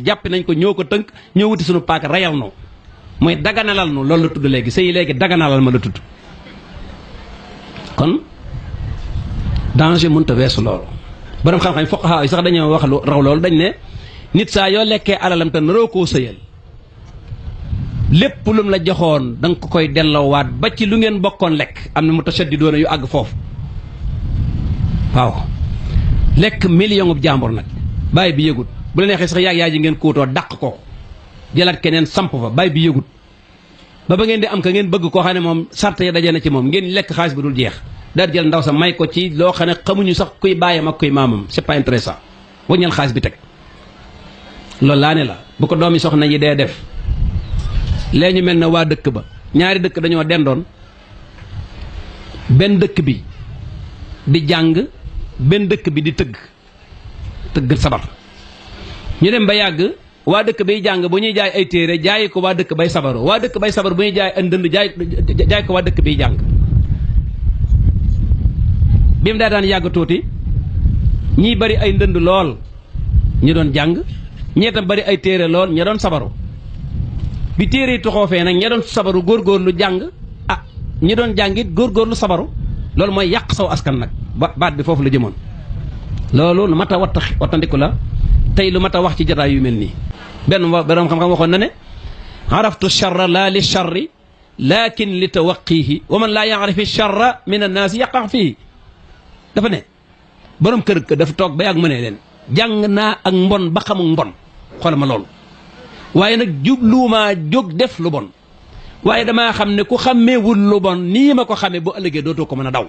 jàpp nañ ko ñoo ko tënk ñoo wuti suñu paaka rayal no mooy daganalal nu loolu la tudd léegi sëy léegi daganalal ma la tudd kon danger mënta weesu loolu borom xam-xam fuqaha yi sax dañoo wax lu raw loolu dañ ne nit saa yoo lekkee alalam te naroo koo sëyal lépp lum la joxoon da nga ko koy delloowaat ba ci lu ngeen bokkoon lekk am na mutashaddidoona yu àgg foofu waaw lekk million bu jàmbur nag bàyyi bi yëgut bu la neexee sax yaay ji ngeen kuutoo dàq ko jëlaat keneen samp fa bàyyi bi yëgut ba ngeen di am ka ngeen bëgg koo xam ne moom sart ya daje na ci moom ngeen lekk xaalis bi dul jeex daal jël ndaw sa may ko ci loo xam ne xamuñu sax kuy bàyyam ak kuy maamam c'est pas intéressant waññal xaalis bi teg loolu laa ne la bu ko doomi soxna yi dee def lee ñu mel ne waa dëkk ba ñaari dëkk dañoo dendoon benn dëkk bi di jàng benn dëkk bi di tëgg sabar ñu dem ba yàgg waa dëkk bay jàng bu ñuy jaay ay téere jaayi ko waa dëkk bay sabaru waa dëkk bay sabar bu ñuy jaay ay ndënd jaay ko waa dëkk bay jàng bi mu daa daan yàgg tuuti ñii bari ay ndënd lool ñu doon jàng ñee tam bari ay téere lool ña doon sabaru bi téere yi toxoo fee nag ña doon sabaru góorgóorlu jàng ñi doon jàngit góorgóorlu sabaru loolu mooy yàq saw askan nag baat bi foofu la jëmoon loolu lu mat a wattandiku la tey lu mat a wax ci jataay yu mel nii benn borom xam-xam waxoon na ne araftu charra laa li charri lakin li tawaqihi wa man laa yaarifi charra min annaasi yaqax fii dafa ne borom kër dafa toog ba yàgg mu ne leen jàng naa ak mbon ba xamul mbon xoolal ma loolu waaye nag jubluumaa jóg def lu bon waaye damaa xam ne ku xàmmeewul lu bon nii ma ko xamee bu ëllëgee dootoo ko mën a daw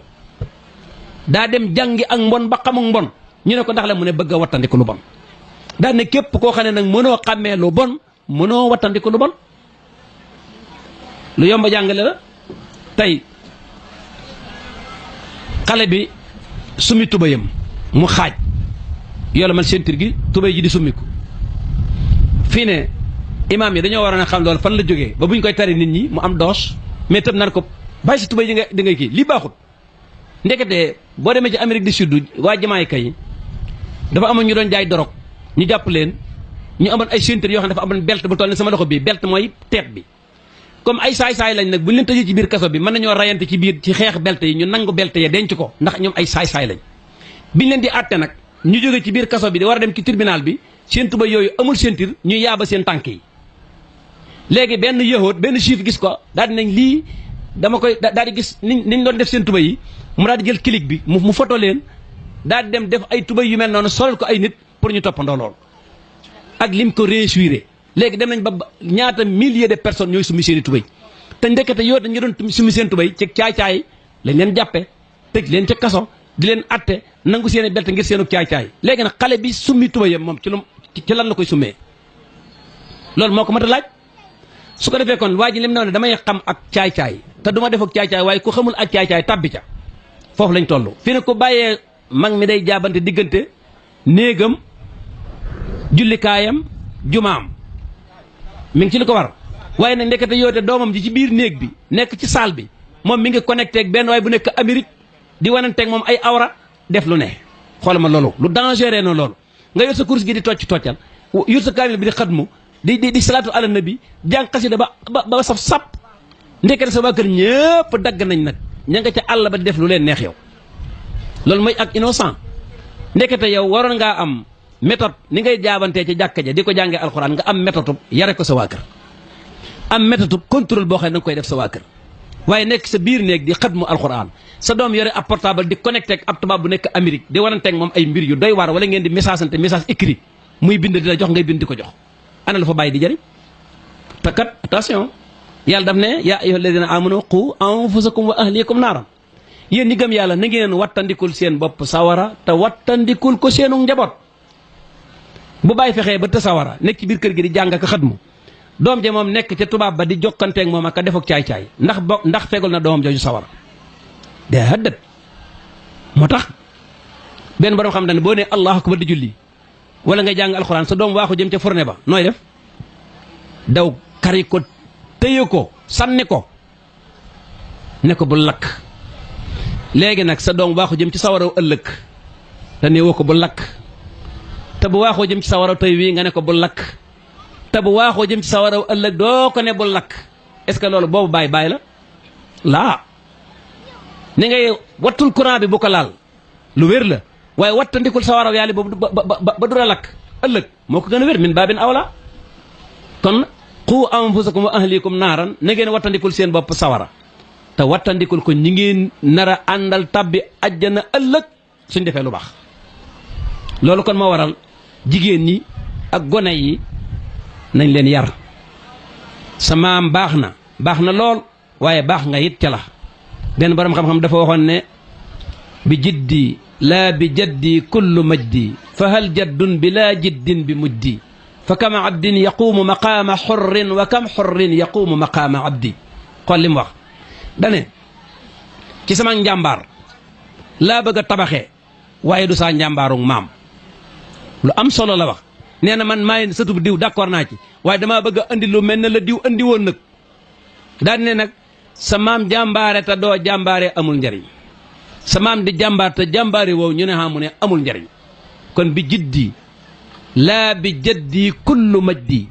daa dem jàngi ak mbon ba xamul mbon ñu ne ko ndax la mu ne bëgg a wattandiku lu bon daa ne képp koo xam ne nag mënoo xàmmee lu bon mënoo wattandiku lu bon lu yomb jàngale la tey xale bi summi tubayam mu xaaj yoola man sentir gi tubay ji di summiku fii ne imaam yi dañoo waroon a xam loolu fan la jógee ba buñ koy tari nit ñi mu am doos mais tëb naan ko bàyyi si tubay ji nga di ngay kii lii baaxut ndekete boo demee ci Amérique du Sud waa Jamaïque yi dafa amoon ñu doon jaay dorog ñu jàpp leen ñu amoon ay ceinture yoo xam ne dafa amoon belt bu toll ne sama loxo bii belt mooy teet bi comme ay saay-saay lañ nag bu ñu leen tëjee ci biir kaso bi mën nañoo rayante ci biir ci xeex belt yi ñu nangu belt ya denc ko ndax ñoom ay saay-saay lañ biñ leen di àtte nag ñu jóge ci biir kaso bi di war a dem ci tribunal bi seen tuba yooyu amul ceinture ñu yaaba seen tànk yi léegi benn yëhoot benn juif gis ko daal di nañ lii dama koy daal di gis niñ doon def seen tuba yi mu daal di jël clic bi mu photo leen daal di dem def ay tuba yu mel noonu solal ko ay nit pour ñu toppandoo lool ak lim ko réussir léegi dem nañ ba ñaata milliers de personnes ñooy summi seen i tubay te ndekete yoo dañu doon summi seen tubay ci caay-caay lañ leen jàppe tëj leen ca kaso di leen atte nangu seen i belt ngir seenu caay-caay léegi nag xale bi summi tubayam moom ci lan la koy summee loolu moo ko mat a laaj su ko defee kon waa ji lim na ne damay xam ak caay-caay te du ma def ak caay-caay waaye ku xamul ak caay-caay tabbi ca foofu lañ toll fii ne ko bàyyee mag mi day jaabante diggante néegam jullikaayam jumaam mi ngi ci li ko war waaye nag ndekete yoote doomam ji ci biir néeg bi nekk ci salle bi moom mi ngi connecté ak benn waaye bu nekk Amérique di wananteeg moom ay awra def lu ne xoolal ma loolu lu dangereux na loolu nga yor sa course gi di toccal yor sa kaamil bi di xatmu di salaatu ala nabi jàng xasida ba saf sap ndekete sa waa kër ñëpp dagg nañ nag ña nga ca àll ba di def lu leen neex yow loolu mooy ak innocent ndekete yow waroon ngaa am méthode ni ngay jaabantee ci jàkka ja di ko jàngee alxuraan nga am méthode yare ko sa waa kër am méthode contrôle boo xam ne da nga koy def sa waa kër waaye nekk sa biir néeg di xatmu alxuraan sa doom yore ab portable di connecté ak ab tubaab bu nekk Amérique di waranteeg moom ay mbir yu doy waar wala ngeen di message ante message écrit muy bind di la jox ngay bind di ko jox ana la fa bàyyi di jëriñ te kat attention yàlla daf ne yaa ayyuha alladina amanu qu anfusakum wa ahlikum naaran yéen ñi gëm yàlla na ngeen wattandikul seen bopp sawara te wattandikul ko seenu njaboot bu bàyyi fexee ba te sawara nekk ci biir kër gi di jàng ak xatmu doom ja moom nekk ca tubaab ba di jokkanteeg moom ak a def ak caay-caay ndax fegul na doomam jooju sawara de haddat moo tax benn borom xam ne boo ne allahu akbar di julli wala nga jàng alxuraan sa doom waaxu jëm ca fourne ba nooy def daw kari ko téye ko sànni ko ne ko bu lakk léegi nag sa doom waaxu jëm ci sawaraw ëllëg te ne woo ko bu lakk te bu waaxoo jëm ci sawaraw tey wii nga ne ko bu lakk te bu waaxoo jëm ci sawara ëllëg doo ko ne bul lakk est-ce que loolu boobu bàyyi la laa ni ngay wattul courant bi bu ko laal lu wér la waaye wattandikul sawara yàlla boobu ba du la lakk ëllëg moo ko gën a wér min baabin awla kon qu anfusakum wa ahlikum naaran na ngeen wattandikul seen bopp sawara te wattandikul ko ñi ngeen nar a àndal tabbi ajjana ëllëg suñ defee lu baax loolu kon moo waral jigéen ñi ak gone yi nañ leen yar sa maam baax na lool waaye baax nga it ca la benn borom xam-xam dafa waxoon ne bi jiddi laa bi jaddi kullu majdi fa hal jaddun bi laa jiddin bi mujdi fa kam abdin yaquumu maqaama xurrin wa kam xurrin yaquumu maqaama abdi xool li mu wax dane ci sama njàmbaar laa bëgg a tabaxee waaye du saa njàmbaarug maam lu am solo la wax nee na man maay sëtub diw d'accord naa ci waaye damaa bëgg a andi lu mel ne la diw andi woon nag daal ne nag sa maam jàmbaare te doo jàmbaare amul njariñ sa maam di jàmbaar te jàmbaare woow ñu ne xamu ne amul njariñ kon bi jiddi laa bi jaddi kullu majdi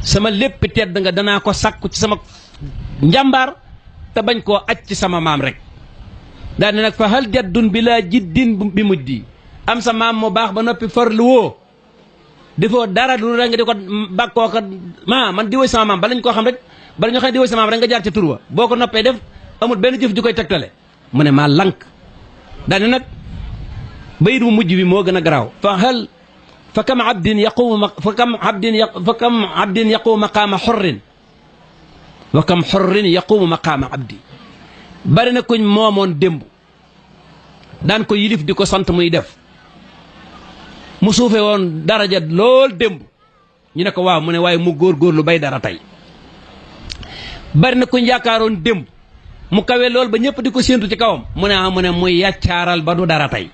sama lépp tedd nga danaa ko sàkku ci sama njàmbaar te bañ koo aj ci sama maam rek daal ne nag fa hal jaddun bi laa jiddin bi mujdi am sa maam mu baax ba noppi farlu woo defoo dara lu rek nga di ko bàkkoo ko man di woy sama maam bala ñu koo xam rek bala ñu xam ne di woy sama maam rek nga jaar ca tur wa boo ko noppee def amul benn jëf ju koy tegtale mu ne maa lank daal ne nag bayit bu mujj bi moo gën a garaaw fa kam abdin yaqumu maqaama xorrin wa kam xorrin yaqumu maqaama abdi bari na kuñ moomoon démb daan ko yilif di ko sant muy def mu suufe woon daraja lool démb ñu ne ko waaw mu ne waaye mu góorgóorlu bay dara tey bari na kuñ yaakaaroon démb mu kawe lool ba ñëpp di ko séentu ci kawam mu ne muy yàccaaral ba du dara tey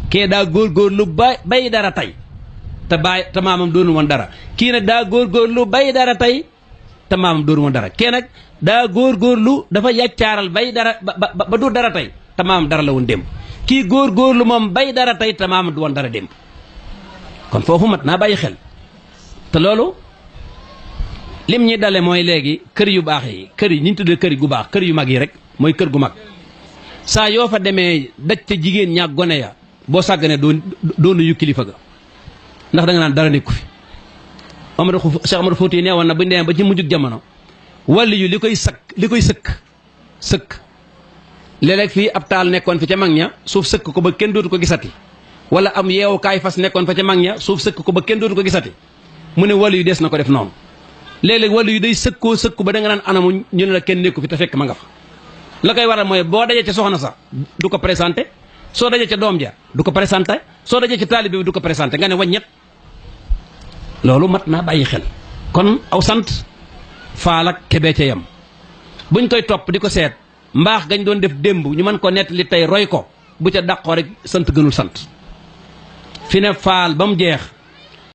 kee daa góorgóorlu bay dara tey te maamam doonu woon dara kii nag daa góorgóorlu bay dara tey te maamam doonu woon dara kee nag daa góorgóorlu dafa yàccaaral bay dara ba du dara tey te maamam dara la woon démb kii góorgóorlu moom bay dara tey te maamam du woon dara démb kon foofu mat naa bàyyi xel te loolu lim ñi dale mooy léegi kër yu baax yi kër yi ñu tuddee kër gu baax kër yu mag yi rek mooy kër gu mag saa yoo fa demee daj ca jigéen ñaag gone ya boo sàgganee doonu yu kilifa ga ndax da nga naan dara nekku fi Cheikh Amadou Fouti nee woon na bu ñu demee ba ci mujjug jamono wàllu yu li koy sëkk léeg-léeg fii ab taal nekkoon fi ca mag ña suuf sëkk ko ba kenn dootu ko gisati wala am yeewukaay fas nekkoon fa ca mag ña suuf sëkk ko ba kenn dootu ko gisati mu ne wàllu yu des na ko def noonu léeg-léeg wàllu yu day sëkku ba da nga naan anamu ñu ne la kenn nekku fi te fekk ma nga fa la koy waral mooy boo dajee ca soxna sax du ko présenté soo dajee ca doom ja du ko présenté soo dajee ca taalibe bi du ko présenté nga ne waññet loolu mat naa bàyyi xel kon aw sant faal ak kebe ca yam buñ koy topp di ko seet mbaax gañ doon def démb ñu mën ko nettali tey roy ko bu ca dàqoo rek sant gënul sant fi ne faal ba mu jeex